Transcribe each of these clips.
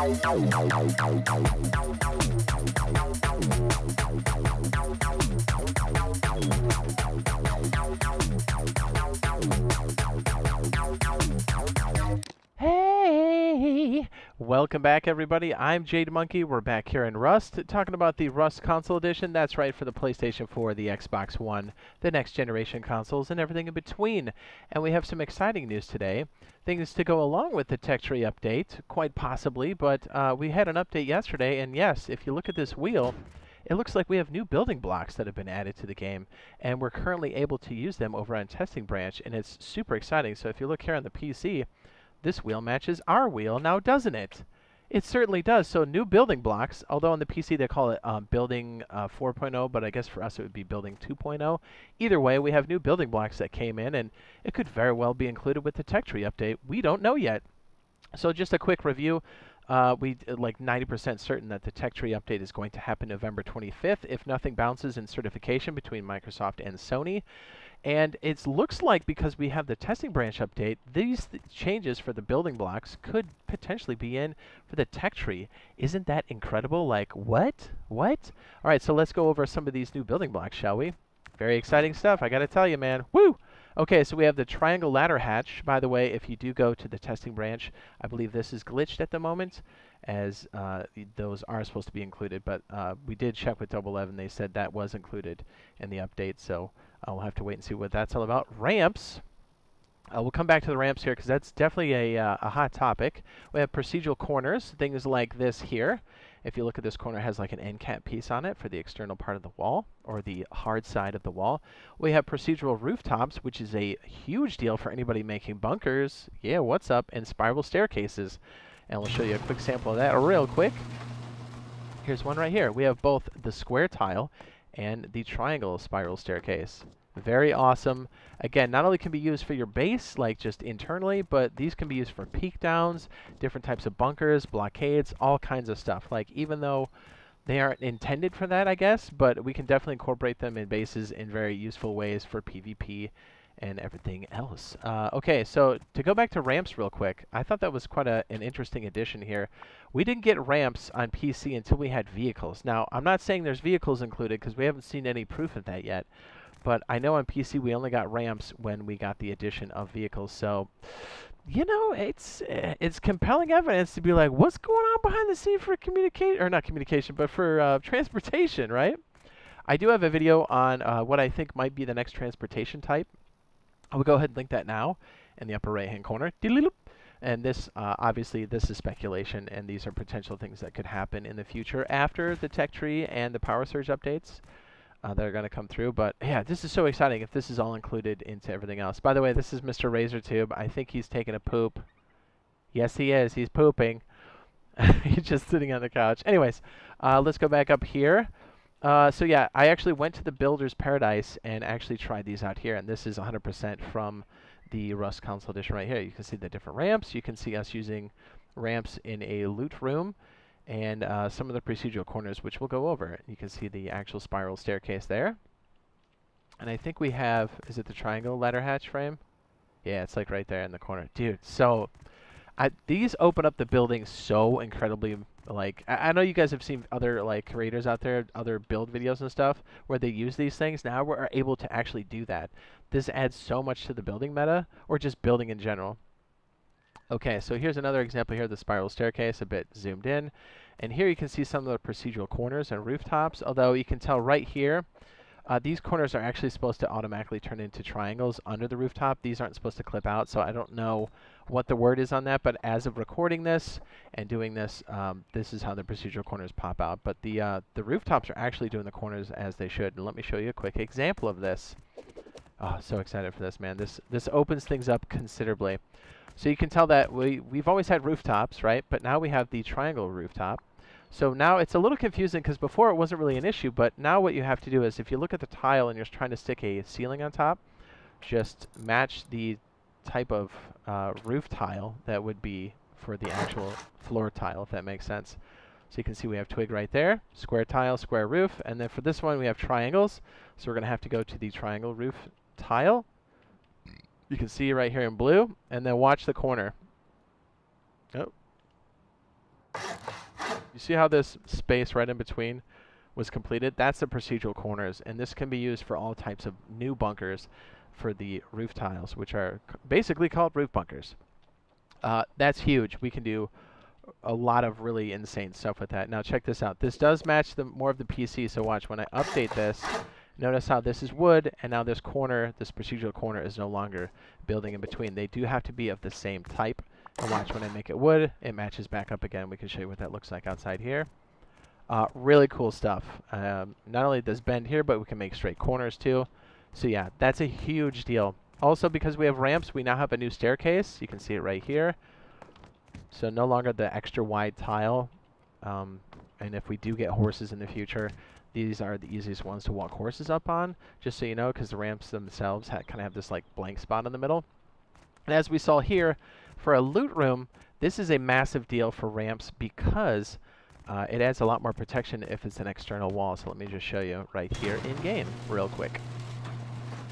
Hey! Welcome back, everybody. I'm Jade Monkey. We're back here in Rust, talking about the Rust Console Edition. That's right, for the PlayStation 4, the Xbox One, the next generation consoles, and everything in between. And we have some exciting news today. Things to go along with the tech tree update, quite possibly, but we had an update yesterday, and yes, if you look at this wheel, it looks like we have new building blocks that have been added to the game, and we're currently able to use them over on Testing Branch, and it's super exciting. So if you look here on the PC, this wheel matches our wheel now, doesn't it? It certainly does. So new building blocks, although on the PC they call it building 4.0, but I guess for us it would be building 2.0. Either way, we have new building blocks that came in, and it could very well be included with the tech tree update. We don't know yet. So just a quick review. We like 90% certain that the tech tree update is going to happen November 25th if nothing bounces in certification between Microsoft and Sony. And it looks like, because we have the testing branch update, these changes for the building blocks could potentially be in for the tech tree. Isn't that incredible? Like, what? What? All right, so let's go over some of these new building blocks, shall we? Very exciting stuff, I gotta tell you, man. Woo! Okay, so we have the triangle ladder hatch. By the way, if you do go to the testing branch, I believe this is glitched at the moment, as those are supposed to be included. But we did check with Double 11. They said that was included in the update, so we'll have to wait and see what that's all about. Ramps. We'll come back to the ramps here, because that's definitely a hot topic. We have procedural corners, things like this here. If you look at this corner, it has like an end cap piece on it for the external part of the wall, or the hard side of the wall. We have procedural rooftops, which is a huge deal for anybody making bunkers. Yeah, what's up? And spiral staircases. And we'll show you a quick sample of that real quick. Here's one right here. We have both the square tile and the triangle spiral staircase. Very awesome. Again, not only can be used for your base, like just internally, but these can be used for peak downs, different types of bunkers, blockades, all kinds of stuff. Like, even though they aren't intended for that, I guess, but we can definitely incorporate them in bases in very useful ways for PvP and everything else. Okay, so to go back to ramps real quick, I thought that was quite an interesting addition here. We didn't get ramps on PC until we had vehicles. Now, I'm not saying there's vehicles included, because we haven't seen any proof of that yet. But I know on PC we only got ramps when we got the addition of vehicles. So, you know, it's compelling evidence to be like, what's going on behind the scene for communication, or not communication, but for transportation, right? I do have a video on what I think might be the next transportation type. I will go ahead and link that now in the upper right-hand corner. And this, obviously, this is speculation, and these are potential things that could happen in the future after the tech tree and the power surge updates that are going to come through. But yeah, this is so exciting if this is all included into everything else. By the way, this is Mr. Razortube. I think he's taking a poop. Yes, he is. He's pooping. He's just sitting on the couch. Anyways, let's go back up here. So yeah, I actually went to the Builder's Paradise and actually tried these out here, and this is 100% from the Rust Console Edition right here. You can see the different ramps. You can see us using ramps in a loot room, and some of the procedural corners, which we'll go over. You can see the actual spiral staircase there. And I think we have, is it the triangle ladder hatch frame? Yeah, it's like right there in the corner. Dude, so these open up the building so incredibly. Like, I know you guys have seen other like creators out there, other build videos and stuff, where they use these things. Now we're able to actually do that. This adds so much to the building meta, or just building in general. Okay, so here's another example here of the spiral staircase, a bit zoomed in. And here you can see some of the procedural corners and rooftops, although you can tell right here, these corners are actually supposed to automatically turn into triangles under the rooftop. These aren't supposed to clip out, so I don't know what the word is on that, but as of recording this and doing this, this is how the procedural corners pop out. But the rooftops are actually doing the corners as they should. And let me show you a quick example of this. Oh, so excited for this, man. This opens things up considerably. So you can tell that we've always had rooftops, right? But now we have the triangle rooftop. So now it's a little confusing, because before it wasn't really an issue, but now what you have to do is, if you look at the tile and you're trying to stick a ceiling on top, just match the type of roof tile that would be for the actual floor tile, if that makes sense. So you can see we have twig right there, square tile, square roof, and then for this one we have triangles. So we're going to have to go to the triangle roof tile. You can see right here in blue, and then watch the corner. Oh. You see how this space right in between was completed? That's the procedural corners, and this can be used for all types of new bunkers for the roof tiles, which are basically called roof bunkers. That's huge. We can do a lot of really insane stuff with that. Now check this out. This does match more of the PC, so watch. When I update this, notice how this is wood, and now this corner, this procedural corner, is no longer building in between. They do have to be of the same type. And watch, when I make it wood, it matches back up again. We can show you what that looks like outside here. Really cool stuff. Not only does bend here, but we can make straight corners too. So yeah, that's a huge deal. Also, because we have ramps, we now have a new staircase. You can see it right here. So no longer the extra wide tile. And if we do get horses in the future, these are the easiest ones to walk horses up on, just so you know, because the ramps themselves kind of have this like blank spot in the middle. And as we saw here, for a loot room, this is a massive deal for ramps because it adds a lot more protection if it's an external wall. So let me just show you right here in game real quick.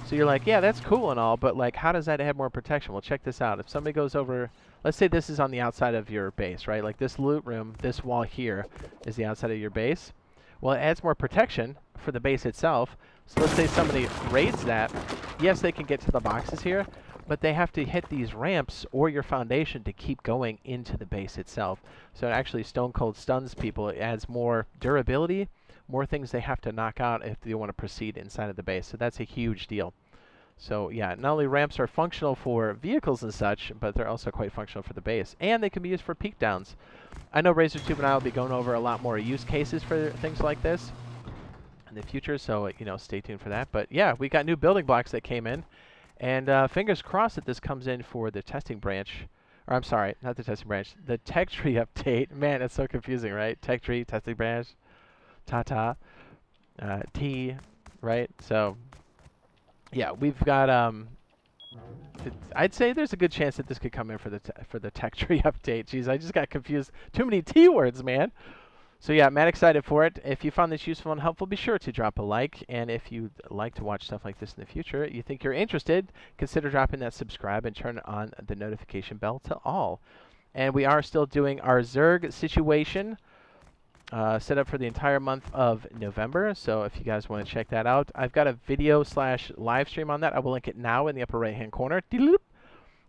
So you're like, yeah, that's cool and all, but like, how does that add more protection? Well, check this out. If somebody goes over, let's say this is on the outside of your base, right? Like this loot room, this wall here is the outside of your base. Well, it adds more protection for the base itself. So let's say somebody raids that. Yes, they can get to the boxes here, but they have to hit these ramps or your foundation to keep going into the base itself. So it actually stone cold stuns people. It adds more durability, more things they have to knock out if they want to proceed inside of the base. So that's a huge deal. So yeah, not only ramps are functional for vehicles and such, but they're also quite functional for the base. And they can be used for peak downs. I know RazorTube and I will be going over a lot more use cases for things like this in the future, so you know, stay tuned for that. But yeah, we got new building blocks that came in. And fingers crossed that this comes in for the testing branch. Or I'm sorry, not the testing branch. The tech tree update. Man, it's so confusing, right? Tech tree, testing branch, T, right? So, yeah, we've got. I'd say there's a good chance that this could come in for the tech tree update. Jeez, I just got confused. Too many T words, man. So yeah, I'm excited for it. If you found this useful and helpful, be sure to drop a like. And if you'd like to watch stuff like this in the future, you think you're interested, consider dropping that subscribe and turn on the notification bell to all. And we are still doing our Zerg situation set up for the entire month of November. So if you guys want to check that out, I've got a video/live stream on that. I will link it now in the upper right-hand corner.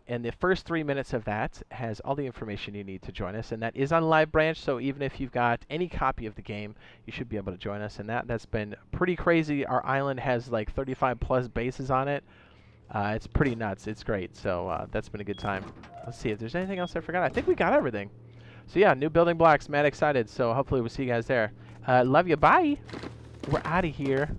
And the first 3 minutes of that has all the information you need to join us, and that is on Live Branch, so even if you've got any copy of the game, you should be able to join us in that. That's been pretty crazy. Our island has like 35 plus bases on it. It's pretty nuts. It's great, so that's been a good time. Let's see if there's anything else I forgot. I think we got everything. So yeah, new building blocks, mad excited, so hopefully we'll see you guys there. Love you, bye! We're out of here.